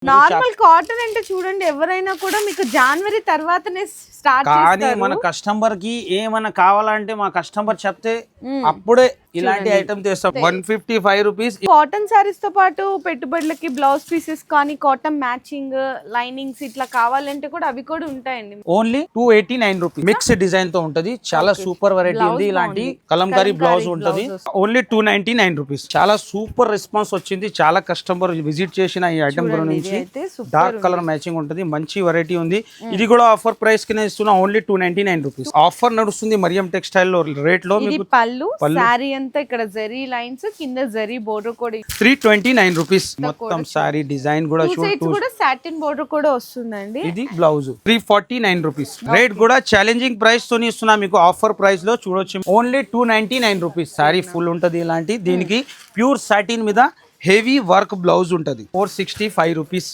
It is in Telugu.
నార్మల్ కాటన్ అంటే చూడండి ఎవరైనా కూడా మీకు జనవరి తర్వాతనే స్టార్ట్ కానీ మన కస్టమర్ కి ఏమైనా కావాలంటే మా కస్టమర్ చెప్తే అప్పుడే ఇలాంటి ఐటమ్ తెస్తాం. 155 రూపీస్. కాటన్ సారీస్ తో పాటు పెట్టుబడులకి బ్లౌజ్ పీసెస్ కానీ కాటన్ మ్యాచింగ్ లైనింగ్స్ ఇట్లా కావాలంటే కూడా అవి కూడా ఉంటాయండి. Only 289 rupees. మిక్స్ డిజైన్ తో ఉంటది. చాలా సూపర్ వెరైటీ ఉంది. ఇలాంటి కలంకారీ బ్లౌజ్ ఉంటది. Only 299 rupees. చాలా సూపర్ రెస్పాన్స్ వచ్చింది. చాలా కస్టమర్ విజిట్ చేసిన ఈ ఐటమ్ గురించి డార్క్ కలర్ మ్యాచింగ్ ఉంటది. మంచి వెరైటీ ఉంది. ఇది కూడా ఆఫర్ ప్రైస్ కి ఇస్తున్నా. Only 299 rupees. ఆఫర్ నడుస్తుంది మరియం టెక్స్టైల్ లో రేట్ లో. ఇది పళ్ళు సారీ అంతా ఇక్కడ జరీ లైన్స్ కింద జరీ బోర్డర్ కూడా 329 రూపీస్. మొత్తం సారీ డిజైన్ కూడా కూడా సాటిన్ బోర్డర్ కూడా వస్తుందండి. ఇది బ్లౌజ్ 349 రూపీస్. రేట్ కూడా ఛాలెంజింగ్ ప్రైస్ తోని ఇస్తున్నా మీకు. ఆఫర్ ప్రైస్ లో చూడొచ్చు. Only 299 rupees. సారీ ఫుల్ ఉంటది. ఇలాంటి దీనికి ప్యూర్ సాటిన్ మీద హెవీ వర్క్ బ్లౌజ్ ఉంటది. 465 రూపీస్.